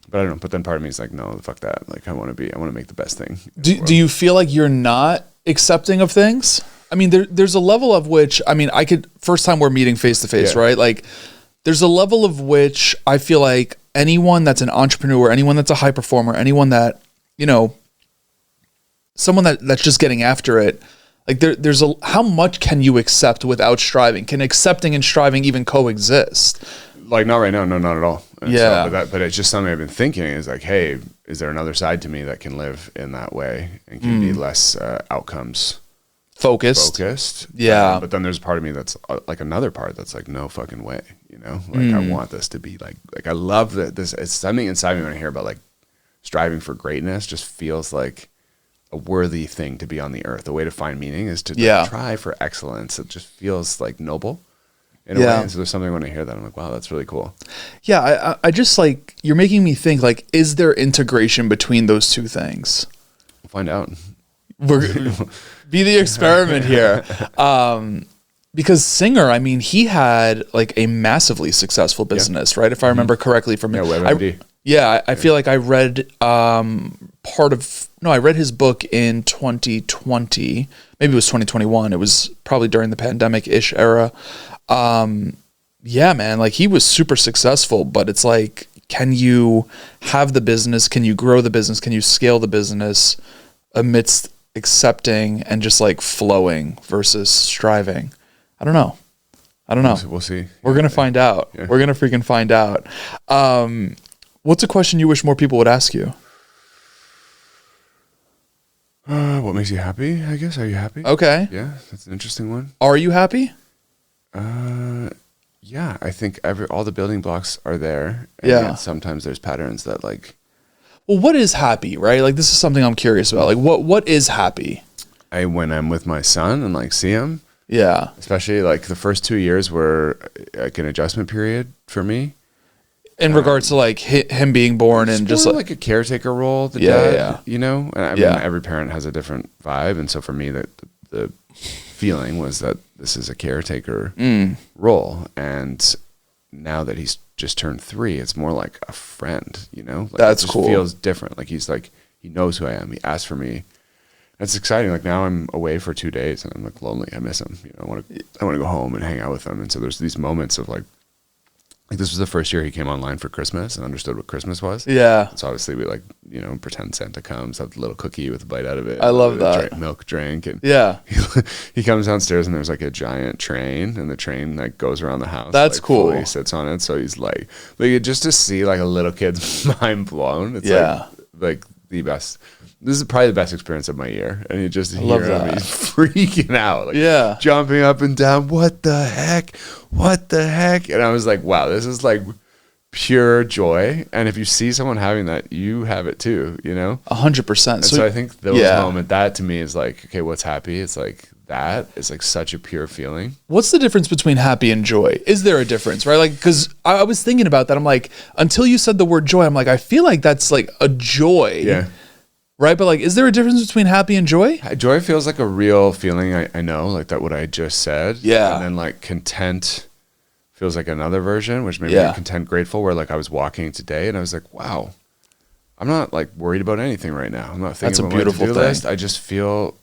But I don't know. But then part of me is like, no, fuck that. Like I want to make the best thing.
Do you feel like you're not accepting of things? I mean, there's a level of which, I mean, first time we're meeting face to face, right? Like there's a level of which I feel like anyone that's an entrepreneur, anyone that's a high performer, anyone that, you know, someone that's just getting after it, like how much can you accept without striving? Can accepting and striving even coexist?
Like not right now, no, not at all. And
Yeah.
So, but it's just something I've been thinking is like, hey, is there another side to me that can live in that way and can be less outcomes
Focused. Yeah.
But then there's a part of me that's like another part that's like, no fucking way, you know? Like I want this to be like I love that this, it's something inside me when I hear about like striving for greatness just feels like a worthy thing to be on the earth. The way to find meaning is to like, try for excellence. It just feels like noble in a way. And so there's something when I hear that, I'm like, wow, that's really cool.
Yeah. I just like, you're making me think like, is there integration between those two things?
We'll find out.
Be the experiment here. Because Singer, I mean, he had like a massively successful business, right? If I remember correctly from him. I feel like I read I read his book in 2020. Maybe it was 2021. It was probably during the pandemic-ish era. Yeah, man, like he was super successful, but it's like, can you have the business? Can you grow the business? Can you scale the business amidst accepting and just like flowing versus striving? I don't know.
We'll see.
We're going to find out. Yeah. We're going to freaking find out. What's a question you wish more people would ask you?
What makes you happy, I guess? Are you happy?
Okay.
Yeah, that's an interesting one.
Are you happy?
Yeah, I think all the building blocks are there. And yet sometimes there's patterns that like...
Well, what is happy, right? Like this is something I'm curious about. Like what is happy?
When I'm with my son and like see him.
Yeah.
Especially like the first 2 years were like an adjustment period for me.
In regards to like him being born and just
like a caretaker role, dad, you know? And I mean, every parent has a different vibe. And so for me, the feeling was that this is a caretaker role. And now that he's just turned 3, it's more like a friend, you know? Like
That's
it just
cool.
Feels different. Like he knows who I am. He asked for me. It's exciting. Like now I'm away for 2 days and I'm like lonely. I miss him. You know, I want to go home and hang out with him. And so there's these moments of like this was the first year he came online for Christmas and understood what Christmas was.
Yeah.
And so obviously we like, you know, pretend Santa comes, have a little cookie with a bite out of it.
I love that.
Milk drink. And he comes downstairs and there's like a giant train and the train like goes around the house.
That's
like,
cool.
He sits on it. So he's like just to see like a little kid's mind blown. It's like the best. This is probably the best experience of my year. And you just hear him, he's freaking out. Like jumping up and down. What the heck? What the heck? And I was like, wow, this is like pure joy. And if you see someone having that, you have it too, you know?
100%.
So I think those moment, that to me is like, okay, what's happy? It's like that is like such a pure feeling.
What's the difference between happy and joy? Is there a difference, right? Like, because I was thinking about that. I'm like, until you said the word joy, I'm like, I feel like that's like a joy.
Yeah.
Right? But like, is there a difference between happy and joy?
Joy feels like a real feeling. I know, like that what I just said.
Yeah.
And then like content feels like another version, which maybe like content, grateful, where like I was walking today and I was like, wow, I'm not like worried about anything right now. I'm not thinking about my to-do list. I just feel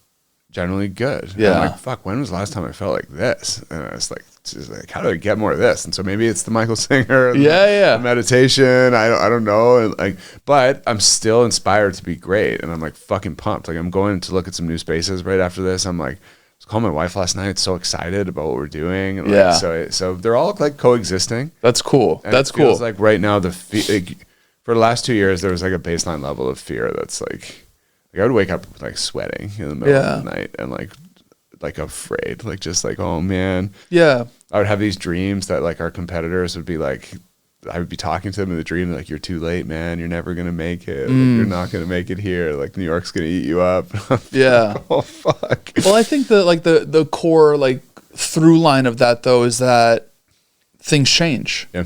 generally good.
Yeah.
And I'm like, fuck, when was the last time I felt like this? And I was like, just like, how do I get more of this? And so maybe it's the Michael Singer, the meditation. I don't know. And like, but I'm still inspired to be great. And I'm like fucking pumped. Like I'm going to look at some new spaces right after this. I'm like, I was calling my wife last night. So excited about what we're doing. And like, so they're all like coexisting.
That's cool.
And it feels like right now for the last 2 years, there was like a baseline level of fear. That's like I would wake up like sweating in the middle of the night and like like afraid, like just like, oh man.
Yeah.
I would have these dreams that like our competitors would be like, I would be talking to them in the dream like, you're too late, man. You're never going to make it. Like, you're not going to make it here. Like New York's going to eat you up.
Yeah.
Oh, fuck.
Well, I think that like the core like through line of that though is that things change.
Yeah.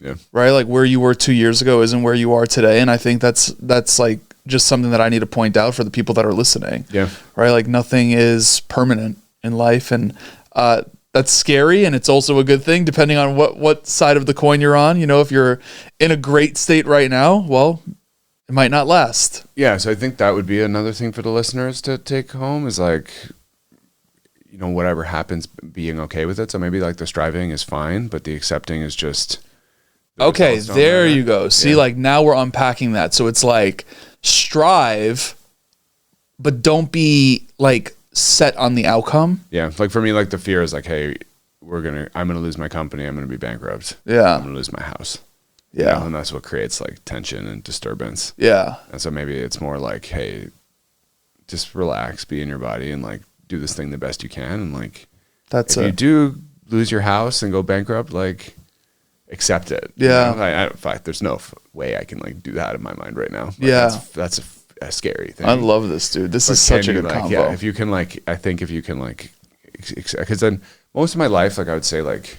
Yeah.
Right? Like where you were 2 years ago isn't where you are today. And I think that's like just something that I need to point out for the people that are listening.
Yeah.
Right? Like nothing is permanent in life. And that's scary. And it's also a good thing depending on what side of the coin you're on. You know, if you're in a great state right now, well, it might not last.
Yeah. So I think that would be another thing for the listeners to take home is like, you know, whatever happens, being okay with it. So maybe like the striving is fine, but the accepting is just.
Okay, there you go. See, like now we're unpacking that. So it's like strive, but don't be like set on the outcome.
Yeah. Like for me, like the fear is like, hey, I'm going to lose my company. I'm going to be bankrupt.
Yeah.
I'm going to lose my house.
Yeah.
You know, and that's what creates like tension and disturbance.
Yeah.
And so maybe it's more like, hey, just relax, be in your body and like do this thing the best you can. And like, if you do lose your house and go bankrupt, like accept it.
Yeah.
You know? In fact, there's no way I can like do that in my mind right now. Like,
yeah.
That's a scary thing.
I love this, dude. This is such a good combo.
Yeah. If you can like, I think if you can like, because then most of my life, like I would say like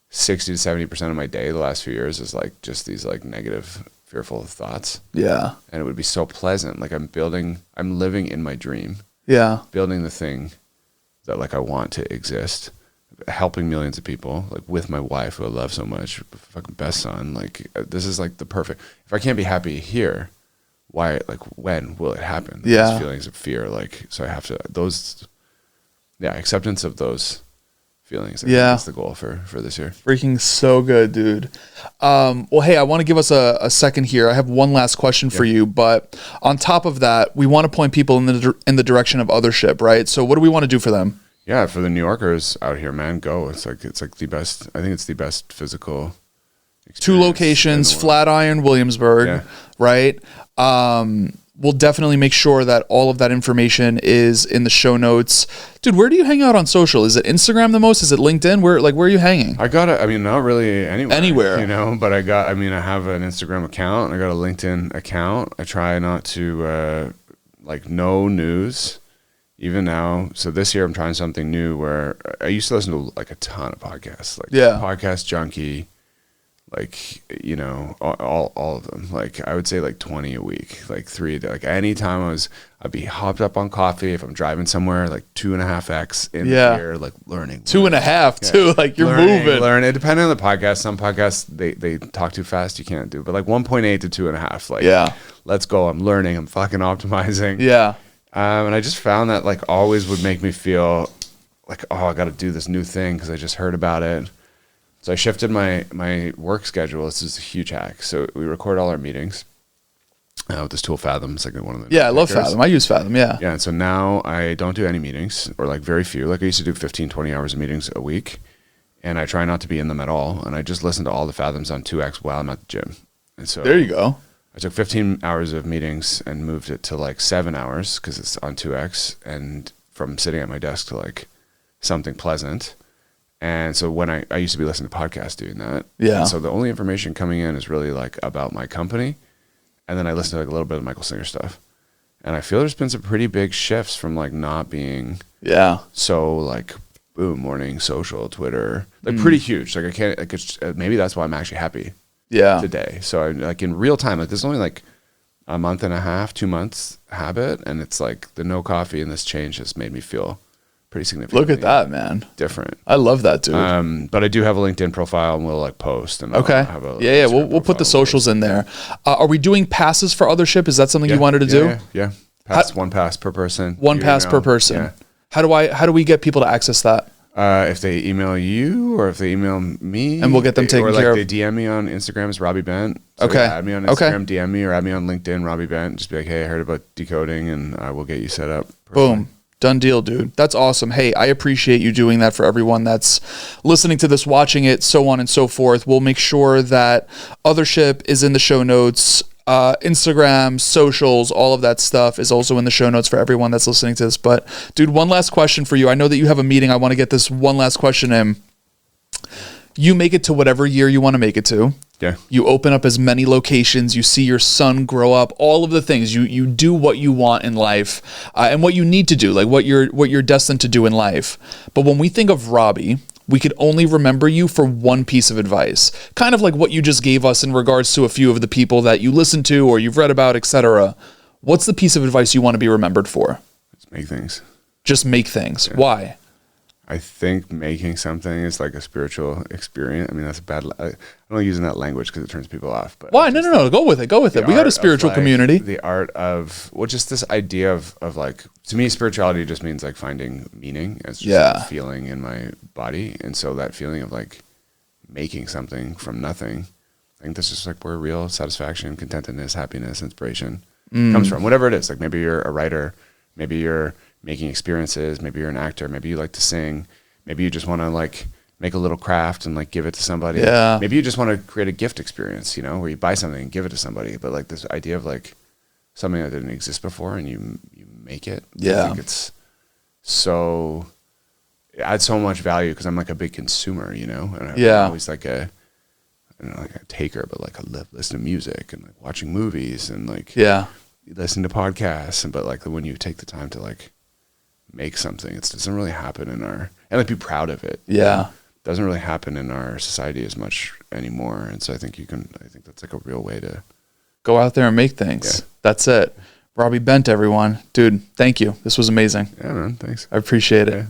60 to 70% of my day the last few years is like just these like negative, fearful thoughts.
Yeah.
And it would be so pleasant. Like I'm living in my dream.
Yeah.
Building the thing that like I want to exist, helping millions of people, like with my wife who I love so much, fucking best son. Like this is like the perfect, if I can't be happy here, why, like when will it happen?
Yeah.
Those feelings of fear. Like, so I have to, acceptance of those feelings. I think that's the goal for this year.
Freaking so good, dude. Well, hey, I want to give us a second here. I have one last question for you, but on top of that, we want to point people in the direction of Othership, right? So what do we want to do for them?
Yeah, for the New Yorkers out here, man, go. It's like the best. I think it's the best physical experience.
2 locations, Flatiron, Williamsburg, right? We'll definitely make sure that all of that information is in the show notes. Dude, where do you hang out on social? Is it Instagram the most? Is it LinkedIn? Where are you hanging?
Not really anywhere. You know, but I have an Instagram account and I got a LinkedIn account. I try not to, no news, even now. So this year I'm trying something new where I used to listen to like a ton of podcasts, Podcast Junkie, like, you know, all of them. Like I would say like 20 a week, like 3 a day. Like anytime I'd be hopped up on coffee. If I'm driving somewhere, like 2.5x in the ear, like learning.
2.5 too, like you're moving.
Learn it. Depending on the podcast, some podcasts they talk too fast, you can't do. But like 1.8 to 2.5, like let's go. I'm learning. I'm fucking optimizing.
Yeah.
And I just found that like always would make me feel like, oh, I got to do this new thing because I just heard about it. So I shifted my work schedule. This is a huge hack. So we record all our meetings with this tool Fathom. It's like one of the
I love Fathom. I use Fathom, yeah.
Yeah, and so now I don't do any meetings or like very few. Like I used to do 15, 20 hours of meetings a week. And I try not to be in them at all. And I just listen to all the Fathoms on 2X while I'm at the gym. And so
there you go.
I took 15 hours of meetings and moved it to like 7 hours because it's on 2X. And from sitting at my desk to like something pleasant. And so when I used to be listening to podcasts doing that.
Yeah.
And so the only information coming in is really like about my company. And then I listen to like a little bit of Michael Singer stuff. And I feel there's been some pretty big shifts from like not being so like boom, morning, social, Twitter, like pretty huge. Like I can't, like it's, maybe that's why I'm actually happy today. So I'm like in real time, like this is only like a month and a half, 2 months habit. And it's like the no coffee and this change has made me feel pretty significant.
Look at that, man.
Different.
I love that, dude.
But I do have a LinkedIn profile and we'll like post. And
okay. We'll put the socials in there. Are we doing passes for Othership? Is that something you wanted to do?
Yeah. One pass per person.
One pass per person. Yeah. How do we get people to access that?
If they email you or if they email me,
and we'll get them taken care of.
Or like they DM me on Instagram, it's Robbie Bent.
So okay.
Add me on Instagram, DM me, or add me on LinkedIn, Robbie Bent. Just be like, hey, I heard about decoding, and I will get you set up.
Boom. Done deal, dude. That's awesome. Hey, I appreciate you doing that for everyone that's listening to this, watching it, so on and so forth. We'll make sure that Othership is in the show notes. Instagram, socials, all of that stuff is also in the show notes for everyone that's listening to this. But dude, one last question for you. I know that you have a meeting. I want to get this one last question in. You make it to whatever year you want to make it to.
Yeah.
You open up as many locations. You see your son grow up. All of the things you do what you want in life, and what you need to do, like what you're destined to do in life. But when we think of Robbie, we could only remember you for one piece of advice, kind of like what you just gave us in regards to a few of the people that you listen to or you've read about, etc. What's the piece of advice you want to be remembered for?
Just make things.
Just make things.
Yeah.
Why?
I think making something is like a spiritual experience. I mean, that's a bad. I don't like using that language because it turns people off. But
why? No. Go with it. Go with it. We got a spiritual community.
The art of, well, just this idea of like, to me, spirituality just means like finding meaning as just a feeling in my body. And so that feeling of like making something from nothing, I think that's just like where real satisfaction, contentedness, happiness, inspiration comes from. Whatever it is. Like maybe you're a writer, maybe you're making experiences, maybe you're an actor, maybe you like to sing, maybe you just want to like make a little craft and like give it to somebody.
Yeah.
Maybe you just want to create a gift experience, you know, where you buy something and give it to somebody. But like this idea of like something that didn't exist before and you make it.
Yeah.
I think it's so, it adds so much value because I'm like a big consumer, you know, and I'm always like I don't know, like a taker, but like I listen to music and like watching movies and like listen to podcasts. But like when you take the time to like make something, it doesn't really happen in our, and like be proud of it.
Yeah.
It doesn't really happen in our society as much anymore. And so I think that's like a real way to
go out there and make things. Yeah. That's it. Robbie Bent, everyone. Dude, thank you. This was amazing.
Yeah, man. Thanks.
I appreciate it.